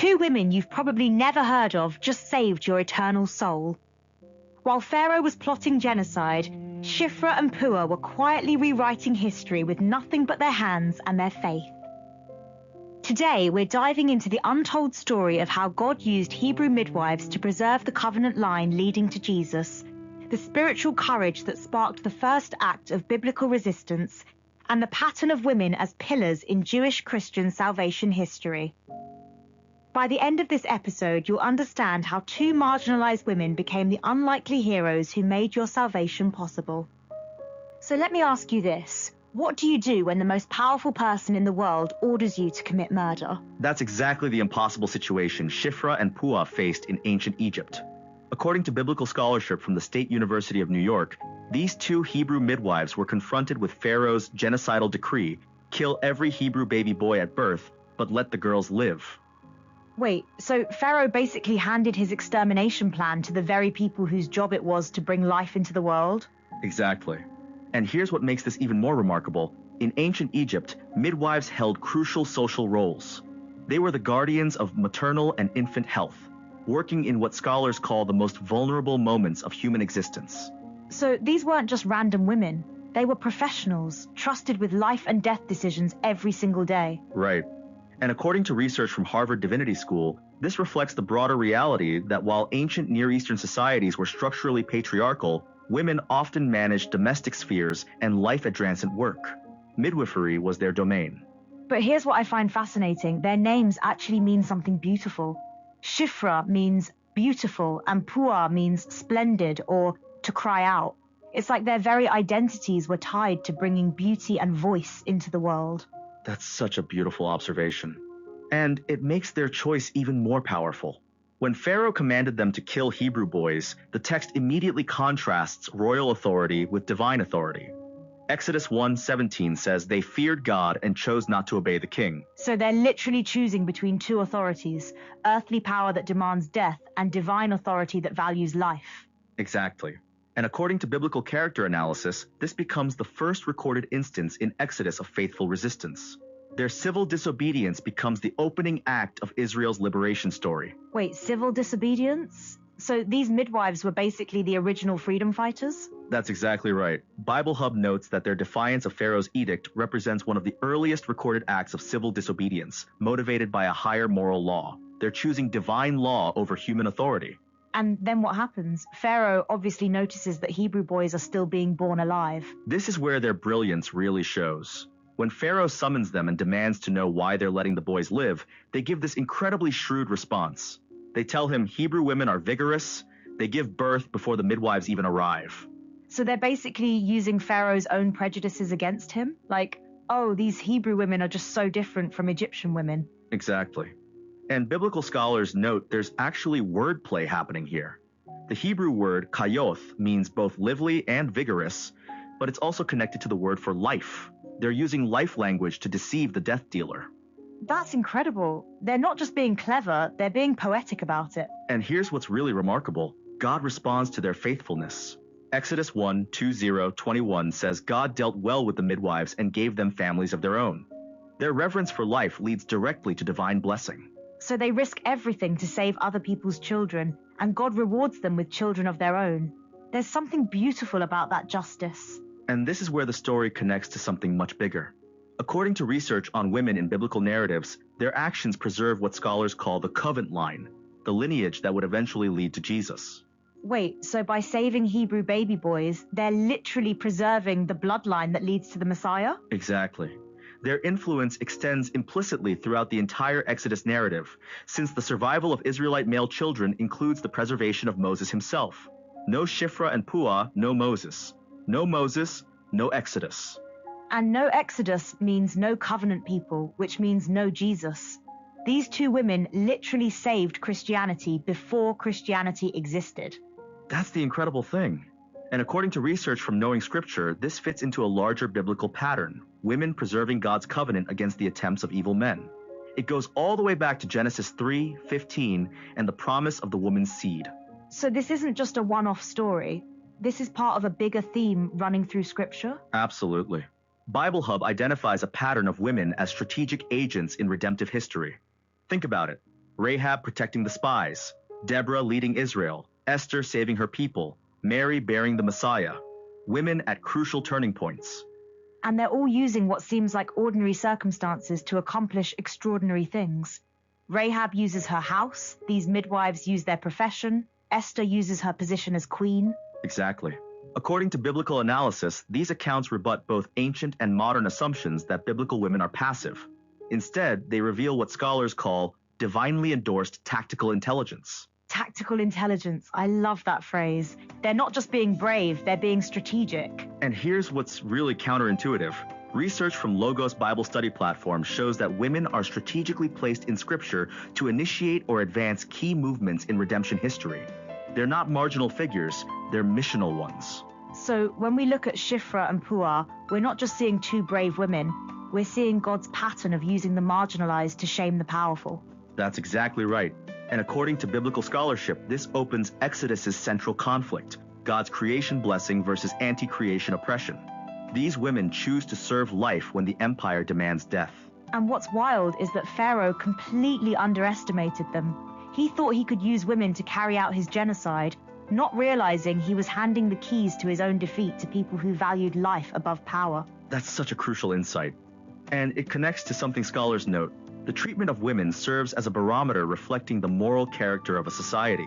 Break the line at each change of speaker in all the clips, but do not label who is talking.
Two women you've probably never heard of just saved your eternal soul. While Pharaoh was plotting genocide, Shiphrah and Puah were quietly rewriting history with nothing but their hands and their faith. Today, we're diving into the untold story of how God used Hebrew midwives to preserve the covenant line leading to Jesus, the spiritual courage that sparked the first act of biblical resistance, and the pattern of women as pillars in Jewish Christian salvation history. By the end of this episode, you'll understand how two marginalized women became the unlikely heroes who made your salvation possible. So let me ask you this. What do you do when the most powerful person in the world orders you to commit murder?
That's exactly the impossible situation Shiphrah and Puah faced in ancient Egypt. According to biblical scholarship from the State University of New York, these two Hebrew midwives were confronted with Pharaoh's genocidal decree, kill every Hebrew baby boy at birth, but let the girls live.
Wait, so Pharaoh basically handed his extermination plan to the very people whose job it was to bring life into the world?
Exactly. And here's what makes this even more remarkable. In ancient Egypt, midwives held crucial social roles. They were the guardians of maternal and infant health, working in what scholars call the most vulnerable moments of human existence.
So these weren't just random women. They were professionals, trusted with life and death decisions every single day.
Right. And according to research from Harvard Divinity School, this reflects the broader reality that while ancient Near Eastern societies were structurally patriarchal, women often managed domestic spheres and life-adjacent work. Midwifery was their domain.
But here's what I find fascinating. Their names actually mean something beautiful. Shiphrah means beautiful and Puah means splendid or to cry out. It's like their very identities were tied to bringing beauty and voice into the world.
That's such a beautiful observation. And it makes their choice even more powerful. When Pharaoh commanded them to kill Hebrew boys, the text immediately contrasts royal authority with divine authority. Exodus 1:17 says they feared God and chose not to obey the king.
So they're literally choosing between two authorities, earthly power that demands death and divine authority that values life.
Exactly. And according to biblical character analysis, this becomes the first recorded instance in Exodus of faithful resistance. Their civil disobedience becomes the opening act of Israel's liberation story.
Wait, civil disobedience? So these midwives were basically the original freedom fighters?
That's exactly right. Bible Hub notes that their defiance of Pharaoh's edict represents one of the earliest recorded acts of civil disobedience, motivated by a higher moral law. They're choosing divine law over human authority.
And then what happens? Pharaoh obviously notices that Hebrew boys are still being born alive.
This is where their brilliance really shows. When Pharaoh summons them and demands to know why they're letting the boys live, they give this incredibly shrewd response. They tell him Hebrew women are vigorous. They give birth before the midwives even arrive.
So they're basically using Pharaoh's own prejudices against him? Like, oh, these Hebrew women are just so different from Egyptian women.
Exactly. And biblical scholars note there's actually wordplay happening here. The Hebrew word kayoth means both lively and vigorous, but it's also connected to the word for life. They're using life language to deceive the death dealer.
That's incredible. They're not just being clever, they're being poetic about it.
And here's what's really remarkable. God responds to their faithfulness. Exodus 1:20-21 says God dealt well with the midwives and gave them families of their own. Their reverence for life leads directly to divine blessing.
So they risk everything to save other people's children, and God rewards them with children of their own. There's something beautiful about that justice.
And this is where the story connects to something much bigger. According to research on women in biblical narratives, their actions preserve what scholars call the covenant line, the lineage that would eventually lead to Jesus.
Wait, so by saving Hebrew baby boys, they're literally preserving the bloodline that leads to the Messiah?
Exactly. Their influence extends implicitly throughout the entire Exodus narrative, since the survival of Israelite male children includes the preservation of Moses himself. No Shiphrah and Puah, no Moses. No Moses, no Exodus.
And no Exodus means no covenant people, which means no Jesus. These two women literally saved Christianity before Christianity existed.
That's the incredible thing. And according to research from Knowing Scripture, this fits into a larger biblical pattern, women preserving God's covenant against the attempts of evil men. It goes all the way back to Genesis 3:15 and the promise of the woman's seed.
So this isn't just a one-off story. This is part of a bigger theme running through Scripture?
Absolutely. Bible Hub identifies a pattern of women as strategic agents in redemptive history. Think about it. Rahab protecting the spies, Deborah leading Israel, Esther saving her people, Mary bearing the Messiah. Women at crucial turning points.
And they're all using what seems like ordinary circumstances to accomplish extraordinary things. Rahab uses her house, these midwives use their profession, Esther uses her position as queen.
Exactly. According to biblical analysis, these accounts rebut both ancient and modern assumptions that biblical women are passive. Instead, they reveal what scholars call divinely endorsed tactical intelligence.
Tactical intelligence, I love that phrase. They're not just being brave, they're being strategic.
And here's what's really counterintuitive. Research from Logos Bible Study Platform shows that women are strategically placed in Scripture to initiate or advance key movements in redemption history. They're not marginal figures, they're missional ones.
So when we look at Shiphrah and Puah, we're not just seeing two brave women, we're seeing God's pattern of using the marginalized to shame the powerful.
That's exactly right. And according to biblical scholarship, this opens Exodus's central conflict, God's creation blessing versus anti-creation oppression. These women choose to serve life when the empire demands death.
And what's wild is that Pharaoh completely underestimated them. He thought he could use women to carry out his genocide, not realizing he was handing the keys to his own defeat to people who valued life above power.
That's such a crucial insight. And it connects to something scholars note. The treatment of women serves as a barometer reflecting the moral character of a society.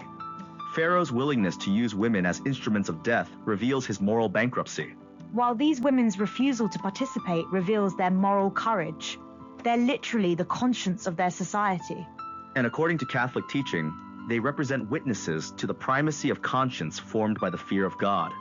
Pharaoh's willingness to use women as instruments of death reveals his moral bankruptcy.
While these women's refusal to participate reveals their moral courage. They're literally the conscience of their society.
And according to Catholic teaching, they represent witnesses to the primacy of conscience formed by the fear of God.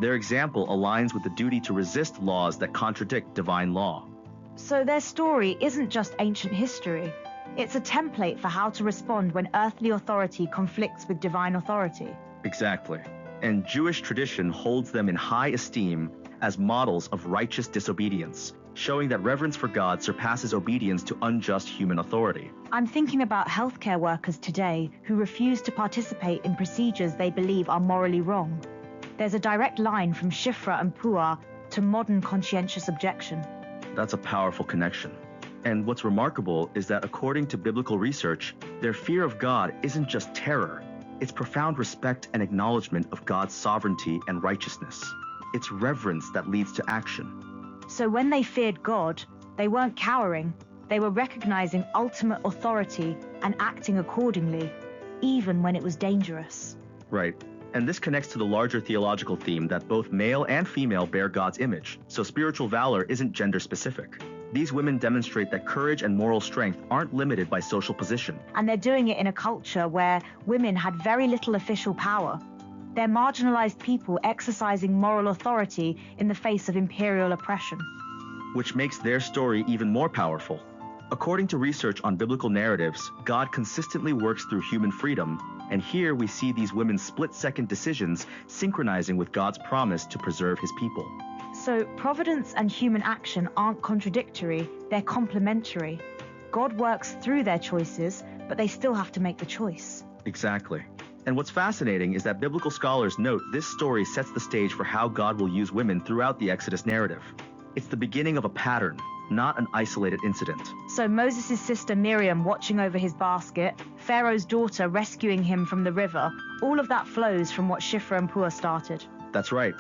Their example aligns with the duty to resist laws that contradict divine law.
So their story isn't just ancient history. It's a template for how to respond when earthly authority conflicts with divine authority.
Exactly. And Jewish tradition holds them in high esteem as models of righteous disobedience, showing that reverence for God surpasses obedience to unjust human authority.
I'm thinking about healthcare workers today who refuse to participate in procedures they believe are morally wrong. There's a direct line from Shiphrah and Puah to modern conscientious objection.
That's a powerful connection. And what's remarkable is that according to biblical research, their fear of God isn't just terror. It's profound respect and acknowledgement of God's sovereignty and righteousness. It's reverence that leads to action.
So when they feared God, they weren't cowering. They were recognizing ultimate authority and acting accordingly, even when it was dangerous.
Right. And this connects to the larger theological theme that both male and female bear God's image, so spiritual valor isn't gender-specific. These women demonstrate that courage and moral strength aren't limited by social position.
And they're doing it in a culture where women had very little official power. They're marginalized people exercising moral authority in the face of imperial oppression.
Which makes their story even more powerful. According to research on biblical narratives, God consistently works through human freedom, and here we see these women's split-second decisions synchronizing with God's promise to preserve his people.
So providence and human action aren't contradictory, they're complementary. God works through their choices, but they still have to make the choice.
Exactly. And what's fascinating is that biblical scholars note this story sets the stage for how God will use women throughout the Exodus narrative. It's the beginning of a pattern, not an isolated incident.
So Moses' sister Miriam watching over his basket, Pharaoh's daughter rescuing him from the river, all of that flows from what Shiphrah and Puah started.
That's right.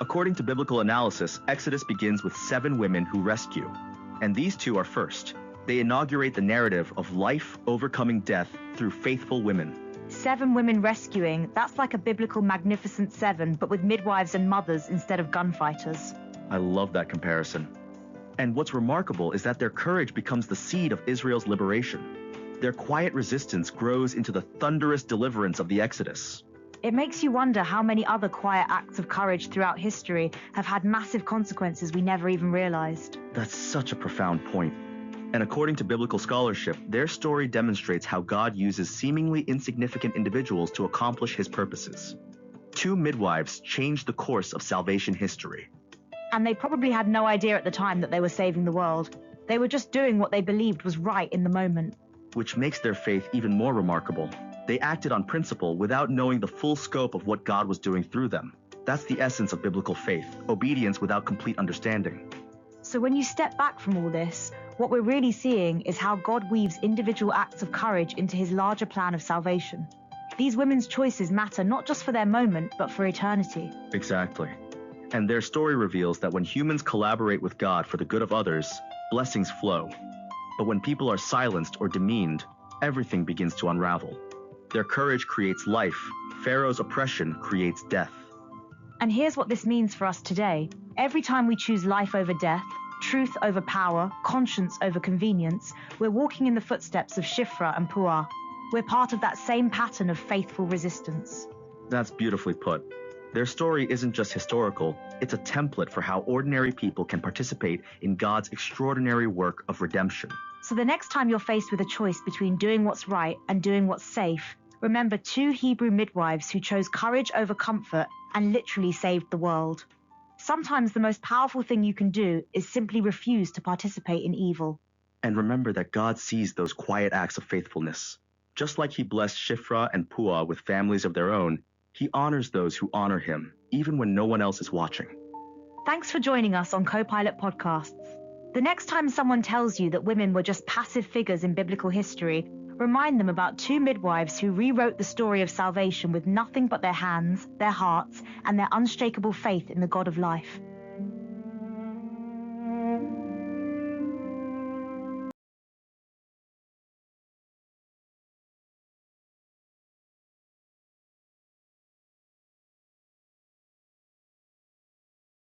According to biblical analysis, Exodus begins with 7 women who rescue. And these two are first. They inaugurate the narrative of life overcoming death through faithful women.
7 women rescuing, that's like a biblical Magnificent Seven, but with midwives and mothers instead of gunfighters.
I love that comparison. And what's remarkable is that their courage becomes the seed of Israel's liberation. Their quiet resistance grows into the thunderous deliverance of the Exodus.
It makes you wonder how many other quiet acts of courage throughout history have had massive consequences we never even realized.
That's such a profound point. And according to biblical scholarship, their story demonstrates how God uses seemingly insignificant individuals to accomplish his purposes. 2 midwives changed the course of salvation history.
And they probably had no idea at the time that they were saving the world. They were just doing what they believed was right in the moment.
Which makes their faith even more remarkable. They acted on principle without knowing the full scope of what God was doing through them. That's the essence of biblical faith, obedience without complete understanding.
So when you step back from all this, What we're really seeing is how God weaves individual acts of courage into his larger plan of salvation. These women's choices matter not just for their moment, but for eternity.
Exactly. And their story reveals that when humans collaborate with God for the good of others, blessings flow. But when people are silenced or demeaned, everything begins to unravel. Their courage creates life. Pharaoh's oppression creates death.
And here's what this means for us today. Every time we choose life over death, truth over power, conscience over convenience, we're walking in the footsteps of Shiphrah and Puah. We're part of that same pattern of faithful resistance.
That's beautifully put. Their story isn't just historical, it's a template for how ordinary people can participate in God's extraordinary work of redemption.
So the next time you're faced with a choice between doing what's right and doing what's safe, remember 2 Hebrew midwives who chose courage over comfort and literally saved the world. Sometimes the most powerful thing you can do is simply refuse to participate in evil.
And remember that God sees those quiet acts of faithfulness. Just like he blessed Shiphrah and Puah with families of their own, he honors those who honor him, even when no one else is watching.
Thanks for joining us on Copilot Podcasts. The next time someone tells you that women were just passive figures in biblical history, remind them about 2 midwives who rewrote the story of salvation with nothing but their hands, their hearts, and their unshakable faith in the God of life.